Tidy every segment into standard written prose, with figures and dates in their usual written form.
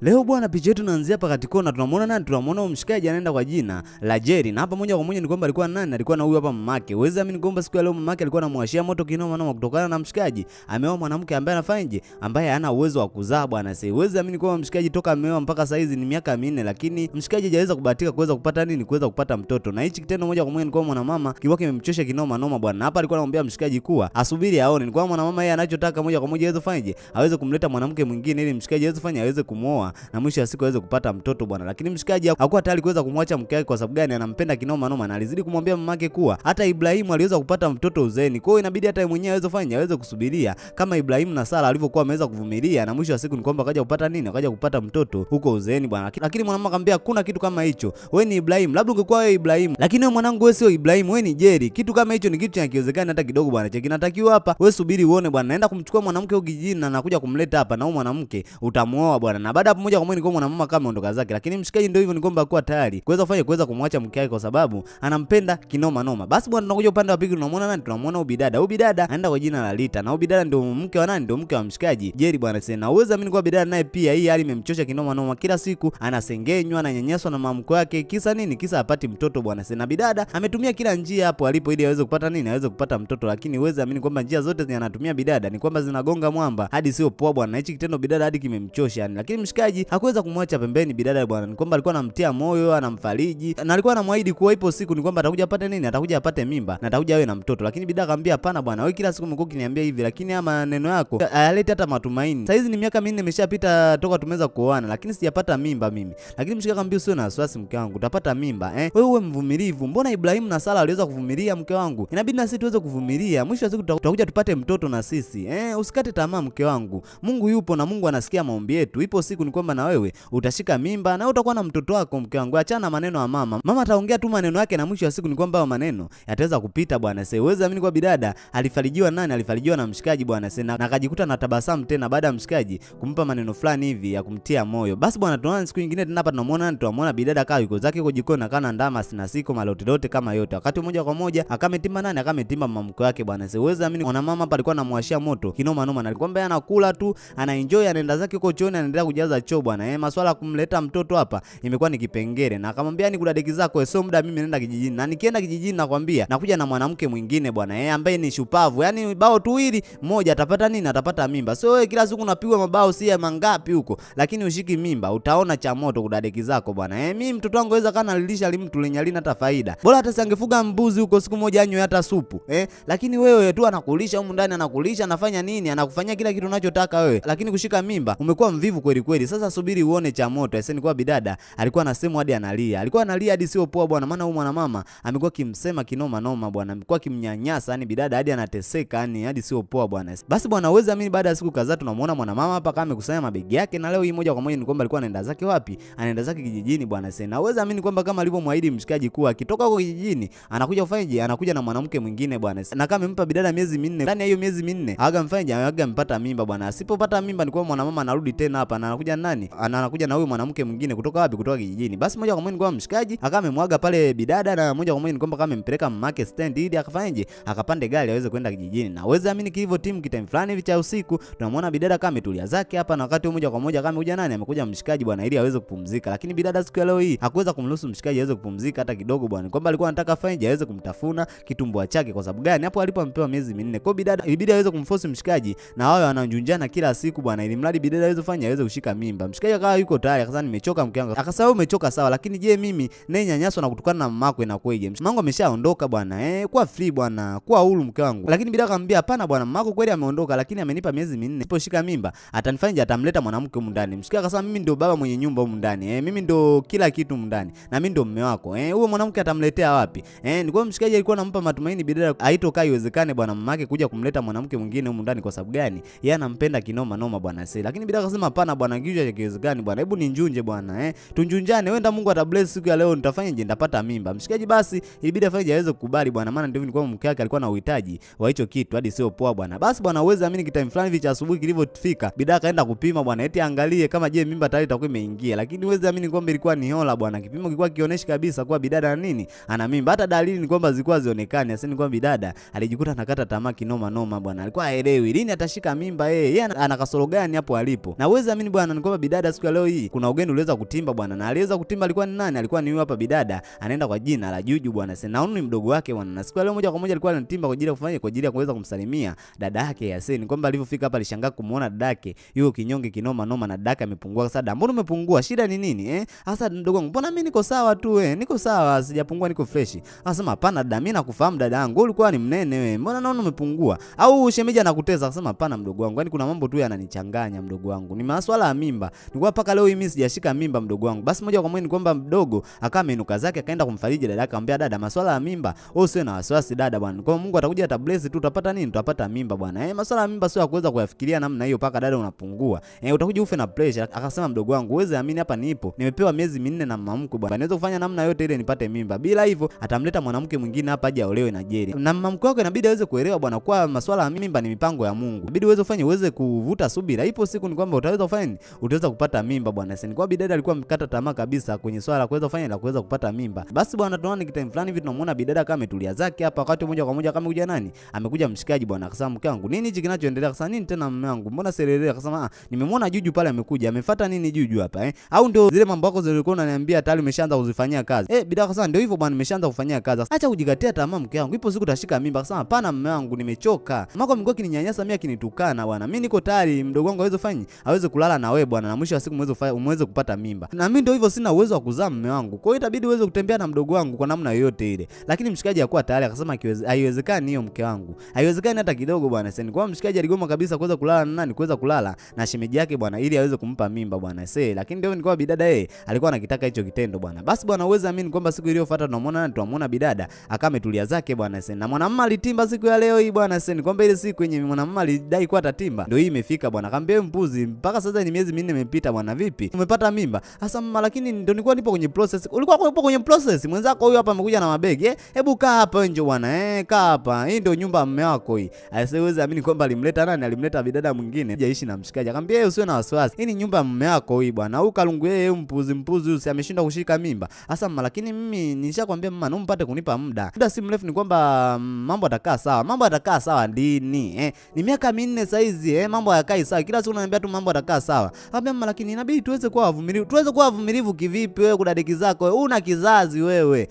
Leo bwana, picha yetu inaanzia hapa katikona, tunamuona nani? Tunamuona mshikaji anaenda kwa jina la Jerry. Na hapa moja kwa moja ni kwamba alikuwa nani? Alikuwa na huyu hapa mamake. Uweza amini kwamba siku ya leo mamake alikuwa anamwashia moto kinoma noma kutokana na mshikaji ameoa mwanamke ambaye anafanyaje? Ambaye hana uwezo wa kuzaa bwana. Sasa uweza amini kwamba mshikaji toka ameoa mpaka saa hizi ni miaka 4, lakini mshikaji hajaweza kubahatika kuweza kupata nini? Kuweza kupata mtoto. Na hichi kitendo moja kwa moja ni kwamba mwanamama kiwake kimemchosha kinoma noma bwana. Hapa alikuwa anamwambia mshikaji kuwa asubiri aone. Ni kwamba mwanamama yeye anachotaka moja kwa moja aweze kufanyaje? Aweze kumleta mwanamke mwingine ili mshikaji aweze kufanya aweze kumuoa na mwisho wa siku aweze kupata mtoto bwana. Lakini mshikaji hakuwa tayari kuweza kumwacha mke wake. Kwa sababu gani? Anampenda kinoma noma na alizidi kumwambia mamake kuwa hata Ibrahimu aliweza kupata mtoto uzeeni. Kwa hiyo inabidi hata yeye mwenyewe aweze kufanya aweze kusubiria kama Ibrahimu na Sara alivyokuwa ameweza kuvumilia, na mwisho wa siku ni kwamba akaja kupata nini? Akaja kupata mtoto huko uzeeni bwana. Lakini mwanamama akamwambia hakuna kitu kama hicho. Wewe ni Ibrahimu, labda ungekuwa wewe Ibrahimu, lakini wewe mwanangu, wewe sio Ibrahimu, wewe ni Jerry. Kitu kama hicho ni kitu kinakiwezekana hata kidogo bwana. Cheki natakiwa hapa wewe subiri uone bwana. Naenda kumchukua mwanamke huko kijijini na nakuja kumleta hapa, na huyo mwanamke utamuoa bwana. Na baada hapo moja kwa moja ni kwamba mwanamama kama ondoka zake. Lakini mshikaji ndio hivyo, ni kwamba akuwa tayari kuweza kumwacha mke wake kwa sababu anampenda kinoma noma. Basi bwana, tunakuja upande wa pili, tunamuona nani? Tunamuona Ubidada. Ubidada anaenda kwa jina la Lita, na Ubidada ndio mke wa nani? Ndio mke wa mshikaji Jerry bwana. Sasa uweza amini kwa Ubidada naye pia hii hali imemchosha kinoma noma. Kila siku anasengenywa na nyanyaswa na mama mkwe wake. Kisa nini? Kisa apati mtoto bwana. Sasa Bidada ametumia kila njia hapo alipo ili aweze kupata nini? Aweze kupata mtoto, lakini uweza amini kwamba njia zote zinanatumia Bidada ni kwamba zinagonga mwamba hadi sio poa bwana. Hichi kitendo Bidada hadi kimemchosha yani. Lakini mshikaji hakuweza kumwacha pembeni Bidada bwana. Ni kwamba alikuwa anamtia moyo, anamfariji na alikuwa anamwahidi kuwa ipo siku ni kwamba atakuja apate nini? Atakuja apate mimba na atakuja awe na mtoto. Lakini Bidada akamwambia hapana bwana, wewe kila siku umekuwa ukiniambia hivi, lakini haya maneno yako hayaleti hata matumaini. Sasa hizi ni miaka 4 imeshapita toka tumeweza kuoana, lakini sijapata mimba mimi. Lakini mshikaji akamwambia usiwe na wasiwasi mke wangu, utapata mimba wewe uwe mvumilivu. Mbona Ibrahimu na Sara waliweza kuvumilia mke wangu, inabidi na sisi tuweze kuvumilia. Mwisho wa siku tutakuja tupate mtoto na sisi usikate tamaa mke wangu. Mungu yupo na Mungu anasikia maombi yetu. Ipo siku ni kwamba na wewe utashika mimba na utakuwa na mtoto wako mke wangu. Achana maneno ya mama. Mama ataongea tu maneno yake na mwisho wa siku ni kwamba hayo maneno yataweza kupita bwana. Sasa uweze amini kwa Bidada alifarijiwa nani? Alifarijiwa na mshikaji bwana. Sasa na akajikuta na tabasamu tena baada ya mshikaji kumpa maneno fulani hivi ya kumtia moyo. Basi bwana, tunaona siku nyingine tena hapa tunamuona Bidada kaa yuko zake yuko jikoni na kana ndama sina siko malote lote kama yote. Wakati moja kwa moja akametimba nani? Akametimba mama mkwe wake bwana. Sasa uweze amini mwana mama hapa alikuwa anamwashia moto kinoma noma, na alikwambia anakula tu anaenjoy, anaenda zake huko chooni anaendelea kujaza choo bwana. Masuala kumleta mtoto hapa imekuwa ni kipengele, na akamwambia ni kudadeki zako sio muda, mimi naenda kijijini, na nikienda kijijini nakwambia nakuja na mwanamke mwingine bwana ambaye ni shupavu, yani bao tuwili mmoja atapata nini? Atapata mimba. So wewe kila siku unapigwa mabao si ya mangapi huko, lakini ushiki mimba, utaona cha moto kudadeki zako bwana. Mimi mtoto wangu aweza kana alilisha limtu lenye alina hata faida, bora hata sangefuga mbuzi huko siku moja anywe hata supu lakini wewe tu anakulisha huko ndani, anakulisha anafanya nini? Anakufanyia kila kitu unachotaka wewe, lakini kushika mimba umekuwa mvivu kweli kweli. Sasa subiri uone cha moto. Sasa ni kwa Bidada alikuwa anasema hadi analia, alikuwa analia hadi sio poa bwana, maana huyu mwanamama amekuwa kimsema kinoma noma bwana, amekuwa kimnyanyasa yani Bidada hadi anateseka yani hadi sio poa bwana. Basi bwana, uweze amini baada ya siku kadhaa tunamuona mwanamama hapa kama amekusanya mabegi yake, na leo hii moja kwa moja ni kwamba alikuwa anaenda zake wapi? Anaenda zake kijijini bwana. Sasa na uweze amini kwamba kama alivyomwahidi mshikaji kuwa akitoka huko kijijini anakuja kufanyaje? Anakuja na mwanamke mwingine bwana, na kama amempa Bidada miezi 4, ndani ya hiyo miezi 4 aga mfanyaje? Aga mpata mimba bwana. Asipopata mimba ni kwa mwanamama anarudi tena hapa na anakuja nani? Anakuja na huyo mwanamke mwingine kutoka wapi? Kutoka kijijini. Basi moja kwa moja ni kwa mshikaji akamemwaga pale Bidada, na moja kwa moja ni kwamba kama amempeleka mamake stand ili akafanyaje? Akapande gari aweze kwenda kijijini. Na uweze amini kilivyo timu kitime fulani hivi cha usiku tunamwona Bidada kama ametulia zake hapa, na wakati moja kwa moja kama amekuja nani? Amekuja mshikaji bwana ili aweze kupumzika. Lakini Bidada siku ya leo hii hakuweza kumruhusu mshikaji aweze kupumzika hata kidogo bwana, kwamba alikuwa anataka afanyaje? Aweze kumtafuna kitumbua chake. Kwa sababu gani? Hapo alipompewa miezi 4 kwa Bidada ilibidi aweze kumforce mshikaji na wao wananjunjana kila siku bwana, ili mradi Bidada aweze kufanya aweze kushika mimba. Mshikaji akawa yuko tayari, akasema nimechoka mke wangu. Akasema umechoka sawa, lakini je mimi naye nyanyaswa na kutukana na mamako inakueje? Mamangu ameshaondoka bwana kwa free bwana, kwa huru mke wangu. Lakini Bidada akamwambia hapana bwana, mamako kweli ameondoka, lakini amenipa miezi 4, siposhika mimba atanifanya atamleta mwanamke humu ndani. Mshikaji akasema mimi ndio baba mwenye nyumba humu ndani mimi ndio kila kitu humu ndani, na mimi ndio mume wako huyo mwanamke atamletea wapi? Ni kwa mshikaji alikuwa anampa matumaini Bidada haitokaa iwezekane bwana mamake kuja kumleta mwanamke mwingine humu ndani. Kwa sababu gani? Yeye anampenda kinoma noma bwana. Sasa lakini Bidada akasema hapana bwana, kitu kiwezekani bwana, hebu ninjunje bwana tunjunjane, wenda Mungu atabless siku ya leo nitafanyaje? Nitapata mimba. Mshikaji basi ilibidi afanye aweze kukubali bwana, maana ndio nilikuwa mke wake alikuwa na uhitaji wa hicho kitu hadi sio poa bwana. Basi bwana, uweze amini kitime fulani hivi cha asubuhi kilivyofika Bidada kaenda kupima bwana, eti angalie kama je mimba tayari itakuwa imeingia. Lakini uweze amini kwamba ilikuwa ni hola bwana, kipimo kilikuwa kionyesha kabisa kwa Bidada nini ana mimba, hata dalili ni kwamba zilikuwa zionekane. Sasa ni kwamba Bidada alijikuta anakata tamaa kinoma noma bwana, alikuwa haelewi lini atashika mimba yeye ana kasoro gani hapo alipo. Na uweze amini bwana, kwamba bidada siku ya leo hii kuna ugeni uliweza kutimba bwana, na aliweza kutimba alikuwa ni nani? Alikuwa ni huyu hapa bidada anaenda kwa jina la Juju bwana. Sasa ni mdogo wake bwana, na siku ya leo moja kwa moja alikuwa anatimba kwa ajili ya kufanya, kwa ajili ya kuweza kumsalimia dada yake Yasin. Kwamba alipofika hapa alishangaa kumuona dada yake yuko kinyonge kinoma noma, na dada yake amepungua. Sasa mbona umepungua, shida ni nini hasa mdogo wangu? Mbona mimi niko sawa tu niko sawa, sijapungua, niko fresh. Akasema hapana dada, mimi nakufahamu dada yangu, ulikuwa ni mnene wewe, mbona naona umepungua, au shemeji anakutesa? Akasema hapana mdogo wangu, yani kuna mambo tu yananichanganya mdogo wangu, ni masuala ya mimba, nilikuwa paka leo mimi sijashika mimba mdogo wangu. Basi moja kwa moja ni kwamba mdogo akawa amenuka zake akaenda kumfariji dada yake, akamwambia dada, masuala ya mimba wewe usiwe na wasiwasi dada bwana, kwa Mungu atakuja atabless tu, utapata nini? Utapata mimba bwana. Masuala ya mimba sio ya kuweza kuyafikiria namna hiyo paka dada unapungua, utakuja ufe na pressure. Akasema mdogo wangu, uweze amini, hapa nipo, nimepewa miezi 4 na mama mkwe bwana, naweza kufanya namna yote ile nipate mimba, bila hivyo atamleta mwanamke mwingine hapa aje aolewe na Jerry. Na mama mkwe wako inabidi aweze kuelewa bwana, kwa masuala ya mimba ni mipango ya Mungu, inabidi uweze kufanya, uweze kuvuta subira, ipo siku ni kwamba utaweza kufanya, utaweza kupata mimba bwana. Sasa ni kwa bidada alikuwa mkata tamaa kabisa kwenye swala la kuweza kufanya la kuweza kupata mimba. Basi bwana, tunaona kitime fulani hivi tunamuona bidada kama ametulia zake hapa, wakati moja kwa moja kama kuja nani, amekuja mshikaji bwana. Akasema mke wangu, nini hichi kinachoendelea? Akasema nini tena mume wangu, mbona serelea? Akasema nimemwona Juju pale amekuja, amefuata nini Juju hapa au ndio zile mambo yako zilikuwa unaniambia tayari umeshaanza kuzifanyia kazi? Bidada akasema ndio hivyo bwana, nimeshaanza kufanyia kazi. Acha kujikatia tamaa mke wangu, ipo siku utashika mimba. Akasema hapana mume wangu, nimechoka, mako amekuwa kininyanyasa mimi, akinitukana bwana, mimi niko tayari mdogo wangu aweze kulala na wewe bwana, na mwisho wa siku muweze kupata mimba, na mimi ndio hivyo sina uwezo wa kuzaa mume wangu, kwa hiyo itabidi uweze kutembea na mdogo wangu kwa namna yoyote ile. Lakini mshikaji hakuwa tayari, akasema haiwezekani hiyo mke wangu, haiwezekani hata kidogo bwana. Sasa kwa mshikaji aligoma kabisa kuweza kulala na nani, kuweza kulala na shemeji yake bwana, ili aweze kumpa mimba bwana. Sasa lakini ndio nilikuwa bidada alikuwa anakitaka hicho kitendo bwana. Basi bwana, uweze amini kwamba siku iliyofuata tunamuona bidada akawa ametulia zake bwana. Sasa na mwanamume alitimba siku ya leo hii bwana. Sasa kwamba ile siku yenye mwanamume alidai kwa atatimba ndio hii imefika bwana. Akamwambia mpuzi, mpaka sasa ni miezi 4 imepita bwana, vipi umepata mimba? Sasa mama, lakini ndio nilikuwa nipo kwenye process. Ulikuwa upo kwenye process, mwenzako huyu hapa amekuja na mabegi hebu kaa hapa wewe, njoo bwana kaa hapa, hii ndio nyumba ya mume wako hii. Asiwezi amini kwamba alimleta nani, alimleta bidada mwingine hajaishi na mshikaji. Akamwambia usiwe na wasiwasi, hii ni nyumba ya mume wako hii bwana, au kalungu mpuzi huyu si ameshinda kushika mimba. Sasa mama, lakini mimi nishakwambia mama, naomba mpate kunipa muda si mrefu, ni kwamba mambo atakaa sawa. Mambo atakaa sawa lini? Ni miaka 4 saizi mambo hayakai sawa, kila siku unaniambia tu mambo atakaa sawa. Akamwambia mama, lakini inabidi tuweze kuwa wavumilivu. Tuweze kuwa wavumilivu kivipi wewe kudadeki zako wewe? Una kizazi wewe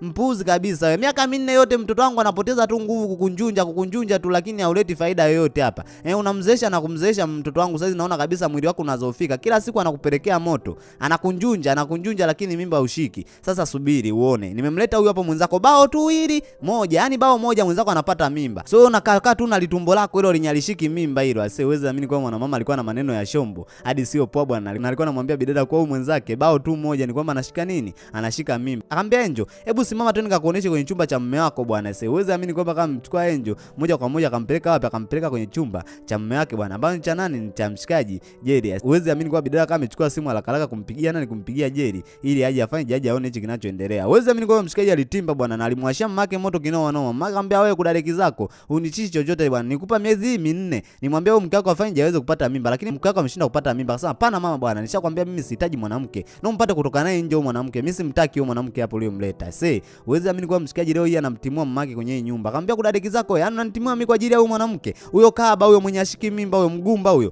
mpuzi kabisa wewe. Miaka 4 yote mtoto wangu anapoteza tu nguvu kukunjunja tu, lakini hauleti faida yoyote hapa. Unamzeesha na kumzeesha mtoto wangu. Sasa naona kabisa mwili wako unazofika, kila siku anakupelekea moto, anakunjunja lakini mimba ushiki. Sasa subiri uone, nimemleta huyu hapo mwenzako, bao tu hili moja, yani bao moja mwenzako anapata mimba. So unakaa tu na litumbo lako hilo linyalishiki mimba hilo. Asiwezi amini kwa mwanamama alikuwa na maneno ya shombo hadi sio poa bwana. Na alikuwa anamwambia bidada kwa huyu mwenzake bao tu moja ni kwamba anashika nini, anashika mimba. Akamwambia Enjo, hebu simama tu nikakuoneshe kwenye chumba cha mume wako bwana. Asiwezi amini kwamba kama mchukua Enjo moja kwa moja akampeleka wapi, akampeleka kwenye chumba cha mume wake bwana, ambacho cha nani, ni cha mshikaji Jerry. Uwezi amini kwa bidada kama amechukua simu alakalaka kumpigia nani, kumpigia Jerry ili aje afanye aone hichi kinachoendelea. Uwezi amini kwa mshikaji alitimba bwana, na alimwashia mmake moto kinao noma. Mama akamwambia wewe kudadeki zako unichichi chochote bwana, nikupa miezi 4 nimwambia wewe mke wako afanye aweze kupata mimba, lakini mke wako ameshinda kupata mimba. Akasema hapana mama bwana, nishakwambia mimi sihitaji mwanamke, na umpate kutoka naye nje mwanamke, mimi simtaki huyo mwanamke hapo uliyomleta. Sasa uwezi amini kwa mshikaji leo hii anamtimua mamake kwenye nyumba. Akamwambia kudadeki zako yani unanitimua mimi kwa ajili ya huyo mwanamke huyo kaba huyo mwenye ashiki mimba huyo mgumba huyo.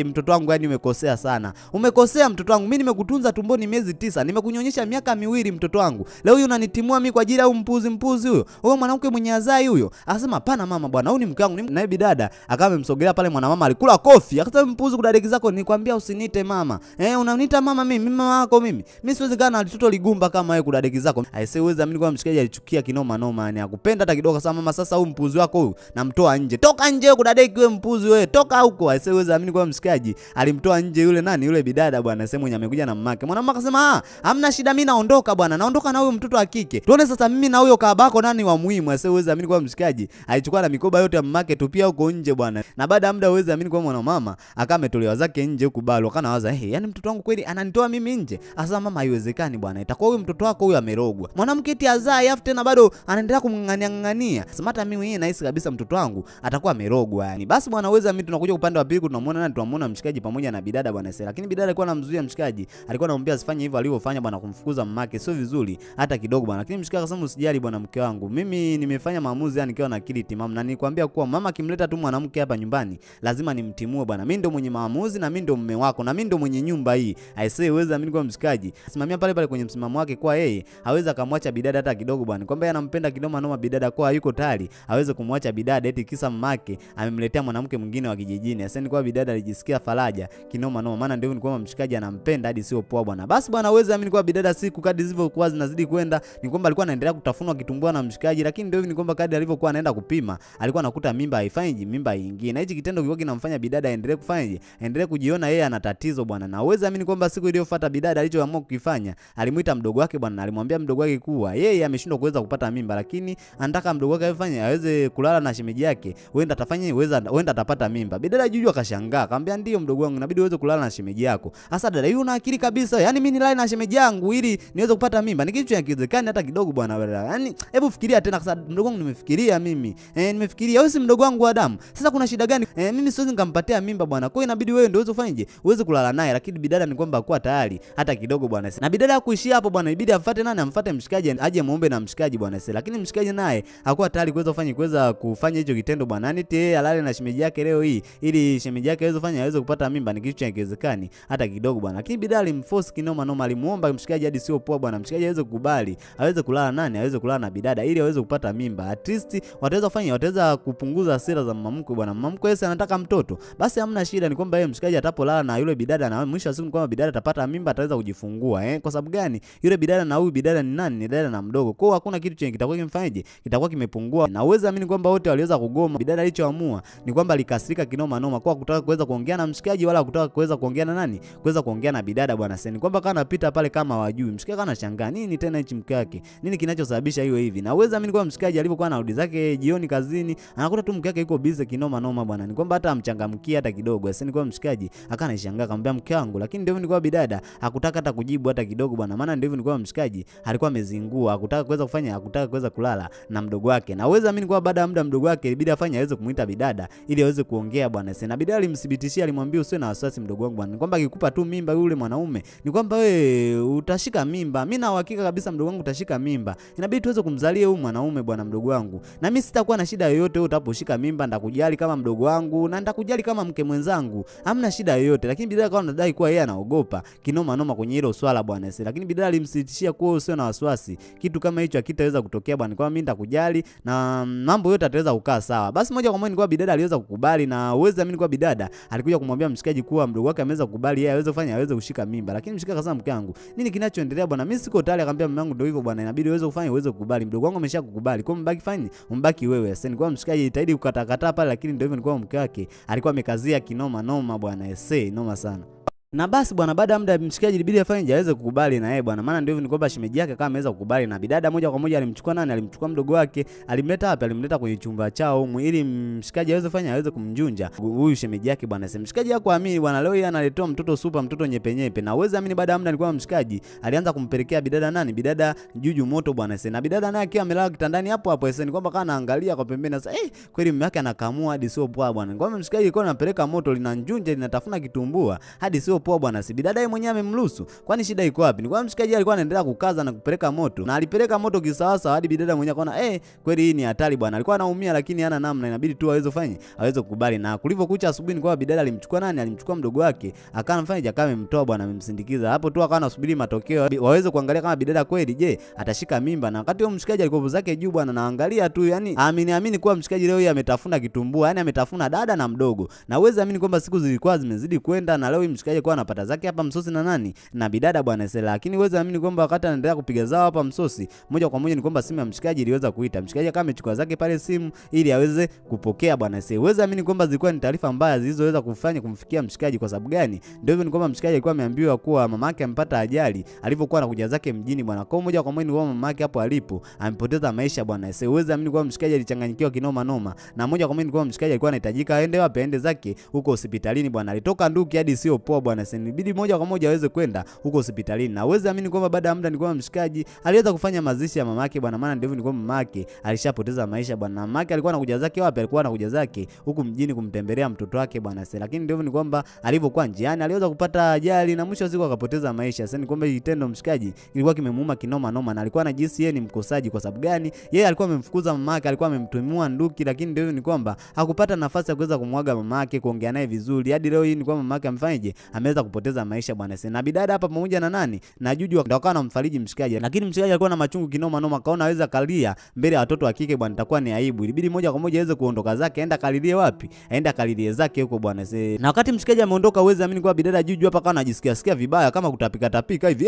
Mtoto wangu, yani umekosea sana, umekosea mtoto wangu. Mimi nimekutunza tumboni miezi 9, nimekunyonyesha miaka 2 mtoto wangu, leo huyu unanitimua mimi kwa ajili ya huyo mpuzi huyo mwanamke mwenye azai huyo. Akasema hapana mama bwana, huyu ni mke wangu. Naye bidada akawa amemsogelea pale mwanamama, alikula kofi. Akasema mpuzi, kudadeki zako nikwambia usiniite mama. Unaniita mama mimi mama wako mimi siwezi kana alitoto ligumba kama wewe kudadeki zako. Siwezi amini kwa mshikaji alichukia kinoma noma, yani akupenda hata kidogo. Akasema mama, sasa huyu mpuzi wako huyu namtoa nje, toka nje kudadeki wewe mpuzi wewe, toka huko. Siwezi amini kwa mshikaji alimtoa nje yule nani, yule bidada bwana, sema mwenye amekuja na mamake. Mwanamama akasema hamna shida, mimi naondoka bwana, naondoka na huyo mtoto wa kike, tuone sasa mimi na huyo kabako nani wa muhimu. Siwezi amini kwa mshikaji alichukua na mikoba yote ya mamake tupia huko nje bwana, na baada ya muda uweze amini kwa mwanamama akawa ametolewa zake nje huko balo. Kana waza yani mtoto wangu kweli ananitoa mimi nje? Asema mama, haiwezekani bwana, itakuwa huyo mtoto wako huyo amerogwa. Mwanamke eti azai afu tena bado anaendelea kumng'ang'ania. Sema hata mimi mwenyewe nahisi kabisa mtoto wangu atakuwa amerogwa yani. Basi bwana, uweze amini tunakuja upande wa pili, tunamuona nani, tunamuona mshikaji pamoja na bidada bwana. Lakini bidada alikuwa anamzuia mshikaji, alikuwa anamwambia asifanye hivyo alivyofanya bwana, kumfukuza mamake sio vizuri hata kidogo bwana. Lakini mshikaji akasema usijali bwana mke wangu, mimi nimefanya maamuzi yani nikiwa na akili timamu, na nilikwambia kuwa mama kimleta tu mwanamke hapa nyumbani lazima nimtimue bwana, mimi ndio mwenye maamuzi na mimi mimi ndo mume wako na mimi ndo mwenye nyumba hii. Aisee, uweze amini kwa mshikaji simamia pale pale kwenye msimamo wake kwa yeye hawezi akamwacha bidada hata kidogo bwana, kwamba yeye anampenda kinoma noma bidada, kwa yuko tayari hawezi kumwacha bidada eti kisa mamake amemletea mwanamke mwingine wa kijijini. Sasa ni kwa bidada alijisikia faraja kinoma noma, maana ndio ni kwamba mshikaji anampenda hadi sio poa bwana. Basi bwana, uweze amini kwa bidada siku kadri zilivyokuwa zinazidi kwenda ni kwamba alikuwa anaendelea kutafunwa kitumbua na mshikaji, lakini ndio ni kwamba kadri alivyokuwa anaenda kupima alikuwa anakuta mimba haifanyi mimba ingine, na hichi kitendo kilikuwa kinamfanya bidada aendelee kufanya endelee kujiona yeye ana tatizo bwana. Na uweze amini kwamba siku iliyofuata bidada alichoamua kukifanya, alimuita mdogo wake bwana, alimwambia mdogo wake kuwa yeye ameshindwa kuweza kupata mimba, lakini anataka mdogo wake afanye aweze kulala na shemeji yake, huenda atafanya huenda atapata mimba. Bidada Juju akashangaa, akamwambia ndio mdogo wangu, inabidi uweze kulala na shemeji yako. Sasa dada, yule una akili kabisa, yani mimi nilale na shemeji yangu ili niweze kupata mimba? Ni kitu hakiwezekani hata kidogo bwana. Yani hebu fikiria tena. Sasa mdogo wangu, nimefikiria mimi nimefikiria wewe si mdogo wangu wa damu, sasa kuna shida gani? Mimi siwezi nikampatia mimba bwana, kwa hiyo inabidi wewe ndio uweze kufanye uweze kulala naye. Lakini bidada ni kwamba hakuwa tayari hata kidogo bwana. Na bidada kuishia hapo bwana, ibidi afuate nani? Amfuate mshikaji aje muombe na mshikaji bwana. Lakini mshikaji naye hakuwa tayari kuweza kufanya hicho kitendo bwana, yani eti alale na shemeji yake leo hii ili shemeji yake aweze kupata mimba, ni kitu hakiwezekani hata kidogo bwana. Lakini bidada alimforce kinoma noma, alimuomba mshikaji hadi sio poa bwana, mshikaji aweze kukubali aweze kulala nani, aweze kulala na bidada ili aweze kupata mimba. At least wataweza kupunguza hasira za mama mkwe bwana. Mama mkwe anataka mtoto, basi hamna shida, ni kwamba yeye mshikaji atapolala na yule bidada na mwisho wa siku kwamba bidada atapata mimba, ataweza kujifungua kwa sababu gani? Yule bidada na huyu bidada ni nani? Ni dada na mdogo, kwa hakuna kitu chenye kitakuwa kimfanyaje, kitakuwa kimepungua. Na uweze amini kwamba wote waliweza kugoma. Bidada alichoamua ni kwamba alikasirika kinoma noma, kwa kutaka kuweza kuongea na mshikaji wala kutaka kuweza kuongea na nani, kuweza kuongea na bidada bwana. Sasa ni kwamba kana anapita pale kama wajui, mshikaji kana shangaa nini tena hichi mke wake, nini kinachosababisha hiyo hivi. Na uweze amini kwamba mshikaji alipokuwa anarudi zake jioni kazini, anakuta tu mke wake yuko busy kinoma noma bwana, ni kwamba hata amchangamkia hata kidogo. Sasa ni kwamba mshikaji akana shangaa, akamwambia mke wangu, lakini ndio ni kwamba bidada hakutaka hata kujibu hata kidogo bwana, maana ndio ni kwamba mshikaji alikuwa amezingua, hakutaka kuweza kufanya, hakutaka kuweza kulala na mdogo wake. Na uweze amini kwamba baada ya muda mdogo wake ilibidi afanye aweze kumuita bidada ili aweze kuongea bwana. Sasa na bidada alimthibitishia, alimwambia usiwe na wasiwasi mdogo wangu bwana, ni kwamba akikupa tu mimba yule mwanaume ni kwamba wewe utashika mimba, mimi na uhakika kabisa mdogo wangu utashika mimba, inabidi tuweze kumzalia huyu mwanaume bwana mdogo wangu, na mimi sitakuwa na shida yoyote wewe utaposhika mimba, nitakujali kama mdogo wangu na nitakujali kama mke mwenzangu, hamna shida yoyote. Lakini bidada akawa anadai kuwa yeye anaogopa kinoma noma kwenye hilo swala bwana. Lakini bidada alimsitishia kuwa usiwe na wasiwasi, kitu kama hicho hakitaweza kutokea bwana, kwa mimi nitakujali na mambo yote ataweza kukaa sawa. Basi moja kwa moja ni kwa bidada aliweza kukubali, na uweze amini kwa bidada alikuja kumwambia mshikaji kuwa mdogo wake ameweza kukubali yeye aweze kufanya aweze kushika mimba. Lakini mshikaji akasema mke wangu, nini kinachoendelea bwana, mimi siko tayari. Akamwambia mume wangu ndio hivyo bwana, inabidi uweze kufanya uweze kukubali, mdogo wangu ameshakukubali, kwa mbaki fanye umbaki wewe. Sasa ni kwa mshikaji jitahidi kukatakata pale, lakini ndio hivyo ni kwa mke wake alikuwa amekazia kinoma noma bwana, noma sana. Na basi bwana, baada ya muda mshikaji ilibidi afanye aweze kukubali na yeye bwana, maana ndio ni kwamba shemeji yake kama ameweza kukubali. Na bidada moja kwa moja alimchukua nani, alimchukua mdogo wake, alimleta wapi, alimleta kwenye chumba chao ili mshikaji aweze kufanya aweze kumjunja huyu shemeji yake bwana. Sasa mshikaji yako amini bwana, leo yeye analetoa mtoto super, mtoto nyepenyepe. Na uweze amini baada ya muda alikuwa mshikaji alianza kumpelekea bidada nani, bidada Juju moto bwana. Sasa na bidada naye akiwa amelala kitandani hapo hapo, sasa ni kwamba kana anaangalia kwa pembeni. Sasa kweli mume wake anakamua hadi sio poa bwana, ngombe mshikaji alikuwa anapeleka moto linanjunja linatafuna kitumbua hadi sio poa bwana. Si bidada yeye mwenyewe amemruhusu, kwani shida iko wapi? Ni kwa mshikaji alikuwa anaendelea kukaza na kupeleka moto, na alipeleka moto kisawasawa hadi bidada mwenyewe akaona kweli hii ni hatari bwana. Alikuwa anaumia lakini hana namna, inabidi tu aweze kukubali. Na kulivyokucha asubuhi ni kwa bidada alimchukua nani, alimchukua mdogo wake, akamfanya jaka amemtoa bwana, amemsindikiza hapo tu, akawa anasubiri matokeo waweze kuangalia kama bidada kweli je atashika mimba. Na wakati huo mshikaji alikuwa zake juu bwana, naangalia tu, yani amini kuwa mshikaji leo hii ametafuna kitumbua, yani ametafuna dada na mdogo. Na uweze amini kwamba siku zilikuwa zimezidi kwenda, na leo hii mshikaji alikuwa anapata zake hapa msosi na nani na bidada bwana. Lakini uweze amini kwamba wakati anaendelea kupiga zao hapa msosi, moja kwa moja ni kwamba simu ya mshikaji iliweza kuita. Mshikaji kama amechukua zake pale simu ili aweze kupokea bwana. Uweze amini kwamba zilikuwa ni taarifa mbaya zilizoweza kufanya kumfikia mshikaji. Kwa sababu gani? Ndio hivyo, ni kwamba mshikaji alikuwa ameambiwa kuwa mamake amepata ajali alipokuwa anakuja zake mjini bwana. Kwa moja kwa moja ni kwamba mamake hapo alipo amepoteza maisha bwana. Uweze amini kwamba mshikaji alichanganyikiwa kinoma noma, na moja kwa moja ni kwamba mshikaji alikuwa anahitajika aende wapi, aende zake huko hospitalini bwana. Alitoka nduki hadi sio poa bwana. bwana. Sasa ilibidi moja kwa moja aweze kwenda huko hospitalini. Na uweze amini kwamba baada ya muda ni kwamba mshikaji aliweza kufanya mazishi ya mamake bwana, maana ndio ni kwamba mamake alishapoteza maisha bwana. Mamake alikuwa anakuja zake wapi? Alikuwa anakuja zake huku mjini kumtembelea mtoto wake bwana. Sasa lakini ndio ni kwamba alipokuwa njiani aliweza kupata ajali na mwisho wa siku akapoteza maisha. Sasa ni kwamba kitendo mshikaji kilikuwa kimemuuma kinoma noma, na alikuwa anajihisi yeye ni mkosaji. Kwa sababu gani? Yeye alikuwa amemfukuza mamake, alikuwa amemtumia nduki, lakini ndio ni kwamba hakupata nafasi ya kuweza kumwaga mamake, kuongea naye vizuri. Hadi leo hii ni kwamba mamake amefanyaje? Ameweza kupoteza maisha bwana. Sasa na bidada hapa pamoja na nani na Juju ndio akawa anamfariji mshikaji, lakini mshikaji alikuwa na machungu kinoma noma, kaona aweza kalia mbele ya watoto wa kike bwana, itakuwa ni aibu. Ilibidi moja kwa moja aweze kuondoka zake, aenda kalilie wapi? Aenda kalilie zake huko bwana. Na wakati mshikaji ameondoka, uweze amini kwa bidada Juju hapa kawa anajisikia vibaya kama kutapika tapika hivi.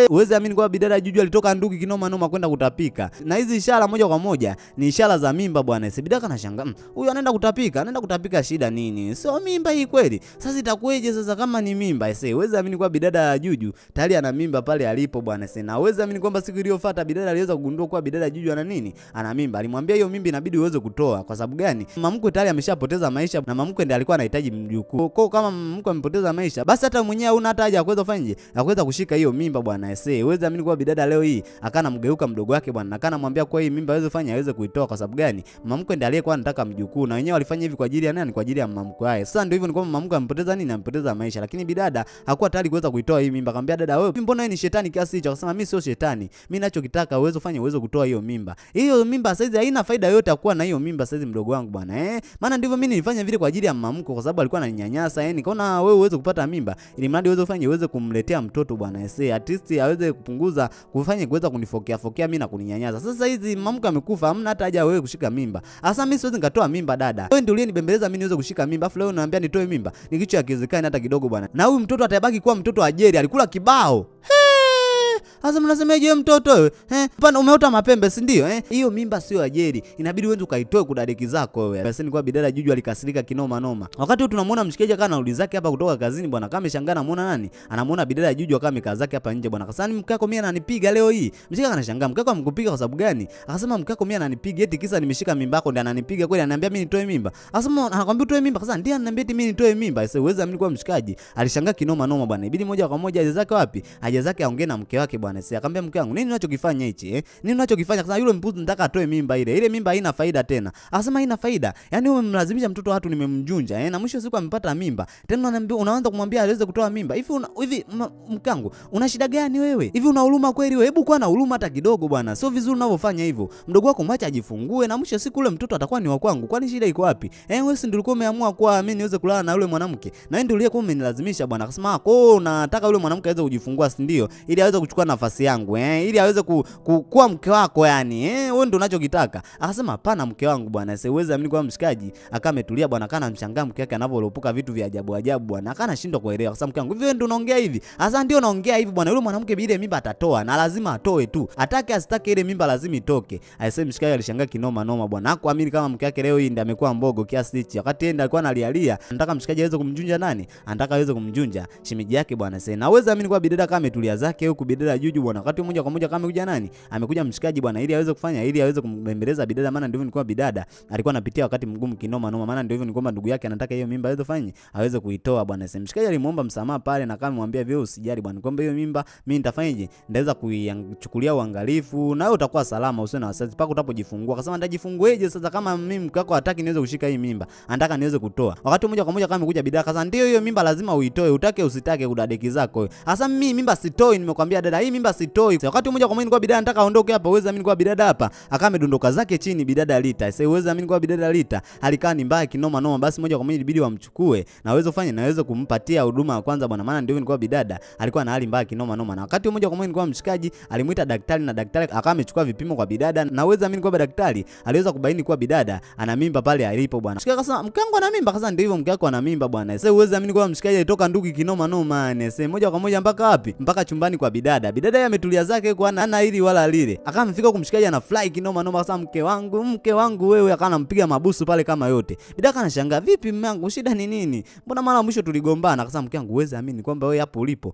Uweze amini kwa bidada Juju alitoka nduki kinoma noma kwenda kutapika. Na hizi ishara moja kwa moja ni ishara za mimba bwana. Sasa bidada anashangaa, huyu anaenda kutapika shida nini? Sio mimba hii kweli? Sasa itakueje sasa kama ni mimba? Sasa uweze amini kwa bidada Juju tayari ana mimba pale alipo bwana. Sasa na uweze amini kwamba siku iliyofuata bidada aliweza kugundua kwa bidada Juju ana nini? Ana mimba. Alimwambia hiyo mimba inabidi uweze kutoa. Kwa sababu gani? Mamkwe tayari ameshapoteza maisha na mamkwe ndiye alikuwa anahitaji mjukuu. Kwa kama mamkwe amepoteza maisha, basi hata mwenyewe huna hata haja ya kuweza kufanya ya kuweza kushika hiyo mimba bwana. Sasa uweze amini kwa bidada leo hii akana mgeuka mdogo wake bwana, akana mwambia kwa hii mimba aweze kufanya aweze kuitoa. Kwa sababu gani? Mamkwe ndiye aliyekuwa anataka mjukuu, na wenyewe walifanya hivi kwa ajili ya nani? Kwa ajili ya mamkwe wake. Sasa ndio hivyo, ni kwamba mamkwe amepoteza nini? Amepoteza maisha, lakini bidada hakuwa tayari kuweza kuitoa hii mimba. Akamwambia dada, wewe mbona wewe ni shetani kiasi hicho? Akasema mimi sio shetani, mimi ninachokitaka uweze kufanya uweze kutoa hiyo mimba. Hiyo mimba saizi haina faida yote kuwa na hiyo mimba saizi mdogo wangu bwana. Maana ndivyo mimi nilifanya vile kwa ajili ya mamkwe, kwa sababu alikuwa ananinyanyasa. Nikaona wewe uweze kupata mimba ili mradi uweze kufanya uweze kumletea mtoto bwana. At least aweze kupunguza kufanya kuweza kunifokea mimi na kuninyanyasa. Sasa hizi mamkwe amekufa, hamna hata haja wewe kushika mimba. Sasa mimi siwezi nikatoa mimba dada. Wewe ndio uliyenibembeleza mimi niweze kushika mimba, afu leo unaniambia nitoe mimba. Ni kitu hakiwezekani hata kidogo bwana. Na huyu mtoto atabaki kuwa mtoto wa Jerry, alikula kibao. Sasa mnasemaje mtoto wewe? Hapana, umeota mapembe si ndio? Hiyo mimba sio ya Jerry. Inabidi uende ukaitoe kudadeki zako wewe. Basi ni kwa bidada Juju alikasirika kinoma noma. Wakati huo tunamuona mshikaji kana anarudi zake hapa kutoka kazini bwana, kama ameshangaa anamuona nani? Anamuona bidada Juju akawa amekaa zake hapa nje bwana. Kasani mke wako mimi ananipiga leo hii. Mshikaji anashangaa, mke wako amekupiga kwa sababu gani? Akasema mke wako mimi ananipiga eti kisa nimeshika mimba yako ndio ananipiga kweli, ananiambia mimi nitoe mimba. Akasema anakuambia utoe mimba. Sasa ndiye ananiambia eti mimi nitoe mimba. Sasa uweze amini kwa mshikaji alishangaa kinoma noma bwana. Ibidi moja kwa moja aje zake wapi? Aje zake aongee na mke wake bwana. Sasa akamwambia mke wangu, nini unachokifanya hichi? Nini unachokifanya? Sasa yule mpuzi nataka atoe mimba ile. Ile mimba haina faida tena. Akasema haina faida. Yaani wewe umemlazimisha mtoto watu nimemjunja, na mwisho siku amepata mimba. Tena unaanza kumwambia aweze kutoa mimba. Hivi mke wangu, una shida gani wewe? Hivi una huruma kweli wewe? Hebu kuwa na huruma hata kidogo bwana. Sio vizuri unavyofanya hivyo. Mdogo wako mwache ajifungue na mwisho siku ule mtoto atakuwa ni wa kwangu. Kwani shida iko wapi? Wewe si ndio ulikuwa umeamua kwa mimi niweze kulala na yule mwanamke. Na wewe ndio uliyekuwa umenilazimisha bwana. Akasema unataka yule mwanamke aweze kujifungua si ndio? Ili aweze kuchukua nafasi yangu, ili aweze kuwa mke wako yani. Wewe ndio unachokitaka. Akasema hapana mke wangu bwana. Sasa uweze amini kwa mshikaji akawa ametulia bwana, kana mshangaa mke wake anavyolopoka vitu vya ajabu ajabu bwana. Akana shindwa kuelewa. Akasema mke wangu, hivi wewe ndio unaongea hivi? Sasa ndio unaongea hivi bwana. Yule mwanamke ile mimba atatoa na lazima atoe tu. Atake asitake ile mimba lazima itoke. Aisee mshikaji alishangaa kinoma noma bwana. Hakuamini kama mke wake leo hii ndiye amekuwa mbogo kiasi hichi. Wakati yeye ndiye alikuwa analialia, anataka mshikaji aweze kumjunja nani? Anataka aweze kumjunja shemeji yake bwana. Sasa na uweze amini kwa bidada kama ametulia zake huku bidada Juju bwana. Wakati moja kwa moja kama amekuja nani? Amekuja mshikaji bwana ili aweze kufanya ili aweze kumbembeleza bidada, maana ndivyo nilikuwa bidada alikuwa anapitia wakati mgumu kinoma noma, maana ndivyo nilikuwa ndugu yake anataka hiyo mimba aweze kufanya aweze kuitoa bwana. Sasa mshikaji alimuomba msamaha pale na kama mwambia vile usijali bwana, kwamba hiyo mimba mimi nitafanyaje? Ndaweza kuichukulia uangalifu na wewe utakuwa salama, usiwe na wasiwasi mpaka utapojifungua. Akasema nitajifungueje sasa kama mimi mke wako hataki niweze kushika hii mimba, anataka niweze kutoa. Wakati mmoja kwa moja kama amekuja bidada akasema ndio hiyo mimba lazima uitoe, utake usitake kudadeki zako. Sasa mimi mimba sitoi, nimekwambia dada hii mimba sitoi. Wakati mmoja kwa moja kwa bidada nataka aondoke hapa, uweze amini kwa bidada hapa akawa amedondoka zake chini bidada Lita. Sasa uweze amini kwa bidada Lita alikaa ni mbaya kinoma noma, basi moja kwa moja ilibidi wamchukue na aweze kufanya na aweze kumpatia huduma ya kwanza bwana, maana ndio nilikuwa bidada alikuwa na hali mbaya kinoma noma. Na wakati mmoja kwa moja nilikuwa mshikaji alimuita daktari na daktari akawa amechukua vipimo kwa bidada na uweze amini kwa daktari aliweza kubaini kwa bidada ana mimba pale alipo bwana. Mshikaji akasema mke wangu ana mimba. Akasema ndio hivyo mke wako ana mimba bwana. Sasa uweze amini kwa mshikaji alitoka ndugu kinoma noma. Sasa moja kwa moja mpaka wapi? Mpaka chumbani kwa bidada Bidada yeye ametulia zake kwa ana hili wala lile. Akawa amefika kumshikaji ana fly kinoma noma, sasa mke wangu wewe, akawa anampiga mabusu pale kama yote. Bidada kanashangaa, vipi mume wangu, shida ni nini? Mbona mara mwisho tuligombana? Akasema mke wangu, uweze amini kwamba wewe hapo ulipo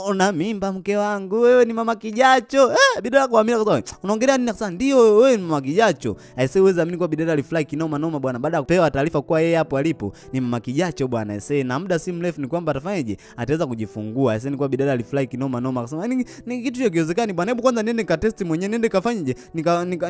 una mimba mke wangu, wewe ni mama kijacho. Bidada kuamini akasema, unaongelea nini? Akasema ndio, wewe ni mama kijacho. Aisee, uweze amini kwa bidada alifly kinoma noma bwana, baada ya kupewa taarifa kwa yeye hapo alipo ni mama kijacho bwana. Aisee, na muda si mrefu ni kwamba atafanyaje, ataweza kujifungua. Aisee, ni kwa bidada alifly kinoma noma, akasema ni kitu cha kiwezekani bwana, hebu kwanza niende ka test mwenyewe, niende kafanyaje,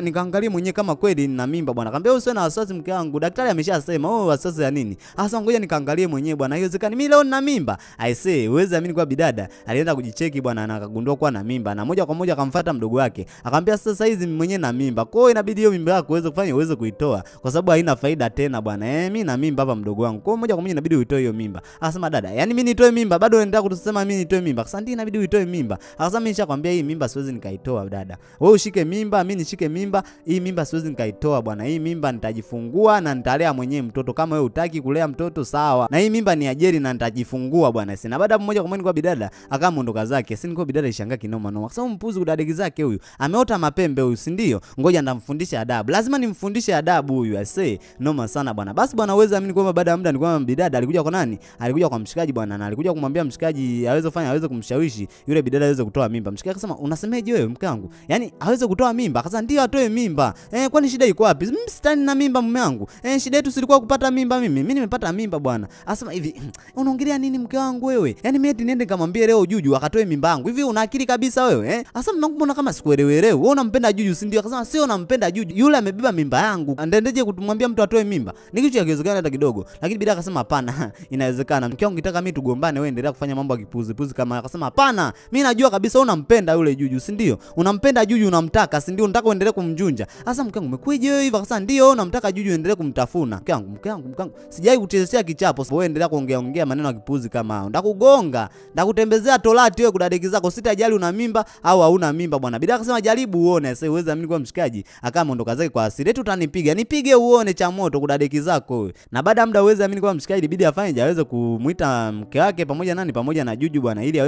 nikaangalie mwenyewe kama kweli nina mimba bwana. Akamwambia usiwe na wasiwasi mke wangu, daktari ameshasema. Wasiwasi ya nini? Sasa ngoja nikaangalie mwenyewe bwana, haiwezekani mimi leo nina mimba. Aisee, uweze amini kwa bidada alienda kujicheki bwana, na akagundua kuwa na mimba, na moja kwa moja akamfuata mdogo wake, akamwambia sasa hizi mwenyewe na mimba, kwa hiyo inabidi hiyo mimba yako uweze kuitoa kwa sababu haina faida tena bwana. Mimi na mimba hapa mdogo wangu, kwa hiyo moja kwa moja inabidi uitoe hiyo mimba. Akasema dada, yani mimi nitoe mimba? Bado unaendelea kutusema mimi nitoe mimba? Akasema ndio, inabidi uitoe mimba. Akasema mimi nishakwambia hii mimba siwezi nikaitoa dada, wewe ushike mimba, mimi nishike mimba, hii mimba siwezi nikaitoa bwana. Hii mimba nitajifungua na nitalea mwenyewe mtoto, kama wewe hutaki kulea mtoto sawa, na hii mimba ni ajeri na nitajifungua bwana. Na baada mmoja kwa moja kwa bidada akamondoka zake. Sisi niko bidada ishangaa kinoma noma, kwa sababu mpuzi kudadeki zake huyu ameota mapembe huyu, si ndio? Ngoja ndamfundisha adabu, lazima nimfundishe adabu huyu. Aisee, noma sana bwana. Basi bwana, uweze amini kwamba baada ya muda ni kwamba bidada alikuja kwa nani? Alikuja kwa mshikaji bwana, na alikuja kumwambia mshikaji aweze kumshawishi yule bidada aweze kutoa mimba. Mshikaji akasema unasemeje wewe mke wangu, yani aweze kutoa mimba? Akasema ndio, atoe mimba. Kwani shida iko wapi? Mimi sitani na mimba mume wangu. Shida yetu silikuwa kupata mimba. Mimi nimepata mimba bwana. Akasema hivi, unaongelea nini mke wangu wewe? Yani mimi eti niende kamwambie leo Juju akatoe mimba yangu? Hivi una akili kabisa wewe? Akasema mbona kama sikuelewelewe, wewe unampenda Juju si ndio? Akasema sio, nampenda Juju, yule amebeba mimba yangu, ndendeje kumwambia mtu atoe mimba? Ni kitu kiwezekana hata kidogo. Lakini bidada akasema hapana, inawezekana mke wangu, ungetaka mimi tugombane, wewe endelea kufanya mambo ya kipuzi kama. Akasema hapana, mimi najua kabisa unampenda yule Juju si ndio? Unampenda Juju, unamtaka si ndio? Unataka uendelee kumjunja. Sasa mke wangu umekuja wewe hivi? Akasema ndio, unamtaka Juju endelee kumtafuna. Mke wangu sijai kuchezea kichapo, wewe endelea kuongea maneno ya kipuzi kama hao, ndakugonga, ndakutembezea tolati wewe kudadeki zako, sitajali una mimba au hauna mimba bwana. Bidada akasema jaribu uone. Sasa uweze amini kwa mshikaji akamondoka zake kwa hasira, eti utanipiga, nipige uone cha moto kudadeki zako wewe. Na baada ya muda uweze amini kwa mshikaji ilibidi afanye aweze kumuita mke wake pamoja na Juju bwana, ili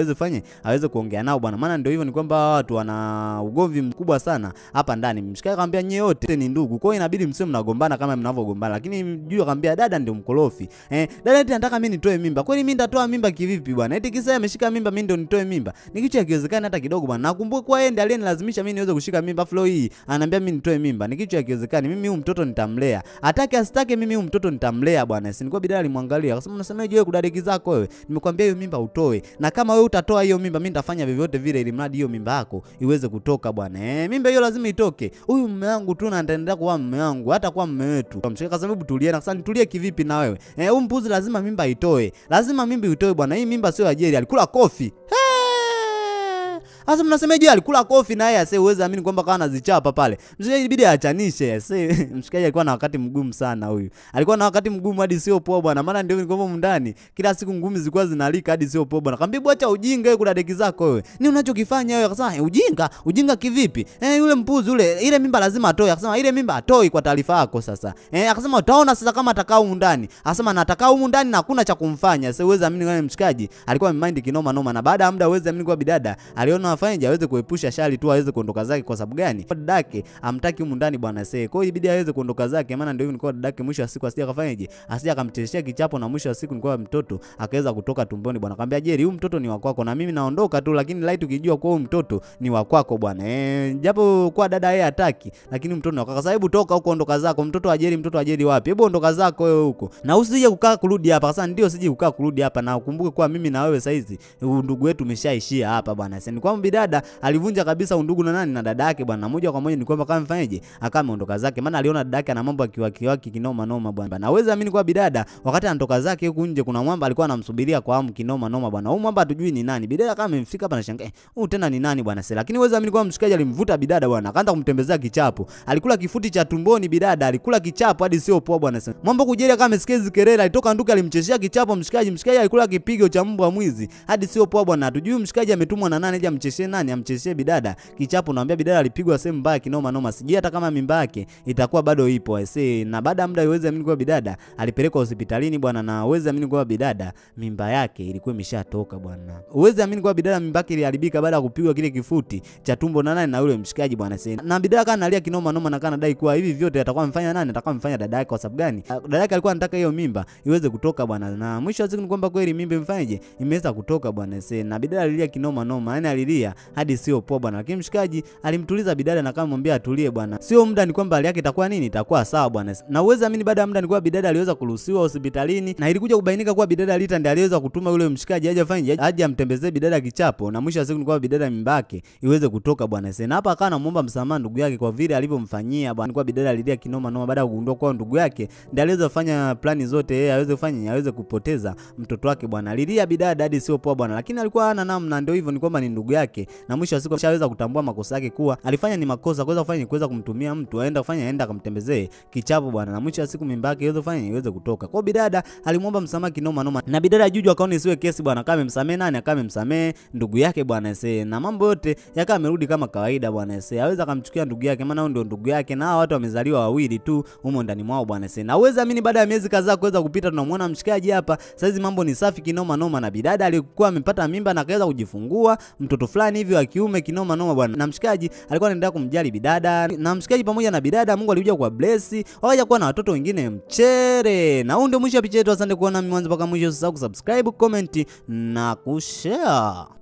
aweze kuongea nao bwana, maana ndio hivyo ni kwamba watu wana ugomvi mkubwa sana hapa ndani. Mshikaji akamwambia nyie wote ni ndugu, kwa hiyo inabidi mseme mnagombana kama mnavyogombana. Lakini Juju akamwambia dada ndio mkorofi. Dada eti anataka mimi nitoe mimba. Kwani mimi nitatoa mimba kivipi bwana? Eti kisa ameshika mimba mimi ndio nitoe mimba? Ni kitu kiwezekana hata kidogo bwana. Nakumbuka kwa yeye ndiye aliyenilazimisha mimi niweze kushika mimba flow hii. Ananiambia mimi nitoe mimba. Ni kitu kiwezekana. Mimi huyu mtoto nitamlea. Atake asitake mimi huyu mtoto nitamlea bwana. Si nilikuwa bidada alimwangalia. Akasema unasemaje wewe kudadeki zako wewe? Nimekwambia hiyo mimba utoe. Na kama wewe utatoa hiyo mimba mimi nitafanya vyovyote vile ili mradi hiyo mimba yako iweze kutoka bwana. Mimba hiyo lazima itoke. Huyu mume wangu tu na nitaendelea kuwa mume wangu hata kuwa mume wetu. Mshika kwa sababu tulie na sasa nitulie kivipi na wewe? Huyu mpuzi lazima mimba itoe. Lazima mimba itoe bwana. Hii mimba sio ajeri, alikula kofi. Sasa mnasemaje alikula kofi na yeye asiweze amini kwamba kana anazichapa pale. Mshikaji ilibidi aachanishe. Mshikaji alikuwa na wakati mgumu sana huyu. Alikuwa na wakati mgumu hadi sio poa bwana. Maana ndio nilikuwa ndani. Kila siku ngumi zilikuwa zinalika hadi sio poa bwana. Akamwambia bwacha ujinga wewe kudadeki zako wewe. Ni unachokifanya wewe? Akasema ujinga kivipi? Yule mpuzi yule ile mimba lazima atoe. Akasema ile mimba atoi kwa taarifa yako sasa. Akasema utaona sasa kama atakao humu ndani. Akasema na atakao humu ndani na hakuna cha kumfanya. Sasa uweze amini wewe mshikaji alikuwa mind kinoma noma, na baada ya muda uweze amini kwa bidada aliona afanye aweze kuepusha shari tu aweze kuondoka zake. Kwa sababu gani? Dadake amtaki humu ndani bwana. Kwa hiyo ilibidi aweze kuondoka zake, maana ndio nilikuwa dadake mwisho wa siku asije akafanyaje, asije akamteshia kichapo, na mwisho wa siku nilikuwa mtoto akaweza kutoka tumboni bwana. Akamwambia Jerry, huyu mtoto ni wa kwako na mimi naondoka tu, lakini light ukijua kwa huyu mtoto ni wa kwako bwana. Japo kwa dada yeye hataki, lakini mtoto ni wa kwako. Sasa hebu toka huko, ondoka zako. Mtoto wa Jerry wapi? Hebu ondoka zako wewe huko. Na usije kukaa kurudi hapa. Sasa ndio usije kukaa kurudi hapa, na ukumbuke kwa mimi na wewe saizi ndugu wetu umeshaishia hapa bwana. Sasa ni kwamba bidada alivunja kabisa undugu na nani na dada yake bwana. Moja kwa moja ni kwamba kama mfanyaje akaondoka zake, maana aliona dada yake ana mambo akiwaki kinoma noma bwana. Na uweza amini kwa bidada wakati anatoka zake huko nje kuna mwamba alikuwa anamsubiria kwa hamu kinoma noma bwana. Huyu mwamba hatujui ni nani. Bidada kama amefika hapa anashangaa huyu tena ni nani bwana. Lakini uweza amini kwa mshikaji alimvuta bidada bwana, akaanza kumtembezea kichapo. Alikula kifuti cha tumboni bidada, alikula kichapo hadi sio poa bwana. Mwamba kujeria kama amesikia zikerera alitoka nduka alimcheshia kichapo mshikaji. Mshikaji alikula kipigo cha mbwa mwizi hadi sio poa bwana. Hatujui mshikaji ametumwa na nani aje amcheshia amchezeshe nani, amchezeshe bidada kichapo. Naambia bidada alipigwa sehemu mbaya kinoma noma, sijui hata kama mimba yake itakuwa bado ipo aisee. Na baada ya muda uweze amini kwa bidada alipelekwa hospitalini bwana, na uweze amini kwa bidada mimba yake ilikuwa imeshatoka bwana. Uweze amini kwa bidada mimba yake iliharibika baada ya kupigwa kile kifuti cha tumbo na nani na yule mshikaji bwana sasa. Na bidada kana analia kinoma noma na kana anadai kuwa hivi vyote atakuwa mfanya nani, atakuwa mfanya dada yake. Kwa sababu gani? Dada yake alikuwa anataka hiyo mimba iweze kutoka bwana, na mwisho wa siku ni kwamba kweli mimba imfanyaje, imeweza kutoka bwana sasa. Na bidada alilia kinoma noma, yani alilia hadi sio poa bwana, lakini mshikaji alimtuliza bidada na kama mwambia atulie bwana, sio muda ni kwamba hali yake itakuwa nini, itakuwa sawa bwana. Na uweze amini baada ya muda ni kwa bidada aliweza kuruhusiwa hospitalini, na ilikuja kubainika kuwa bidada Lita ndiye aliweza kutuma yule mshikaji aje amtembezee bidada kichapo, na mwisho wa siku ni kwa bidada mimba yake iweze kutoka bwana sasa. Na hapa akawa anamuomba msamaha ndugu yake kwa vile alivyomfanyia bwana. Kwa bidada alilia kinoma noma baada ya kugundua kwa ndugu yake ndiye aliweza kufanya plani zote yeye aweze kufanya aweze kupoteza mtoto wake bwana. Alilia bidada hadi sio poa bwana, lakini alikuwa hana namna, ndio hivyo, ni kwamba ni ndugu yake, na mwisho wa siku ashaweza kutambua makosa yake kuwa alifanya ni makosa kuweza kumtumia mtu aenda akamtembezee kichapo bwana, na mwisho wa siku mimba yake iweze kutoka. Kwa bidada alimuomba msamaha kinoma noma, na bidada Juju akaona isiwe kesi bwana, kama amemsamehe nani, kama amemsamehe ndugu yake bwana sasa, na mambo yote yakawa amerudi kama kawaida bwana sasa. Aweza akamchukia ndugu yake, maana huyo ndio ndugu yake, na watu wamezaliwa wawili tu humo ndani mwao bwana sasa. Na uweza amini baada ya miezi kadhaa kuweza kupita, tunamuona mshikaji hapa sasa hizi mambo ni safi kinoma noma, na bidada alikuwa amepata mimba na akaweza kujifungua mtoto fulani hivi wa kiume kinoma noma bwana, na mshikaji alikuwa anaendelea kumjali bidada, na mshikaji pamoja na bidada Mungu alikuja kwa bless wakaja kuwa na watoto wengine mchere. Na huu ndio mwisho wa picha yetu. Asante kuona mwanzo mpaka mwisho. Usisahau kusubscribe, comment na kushare.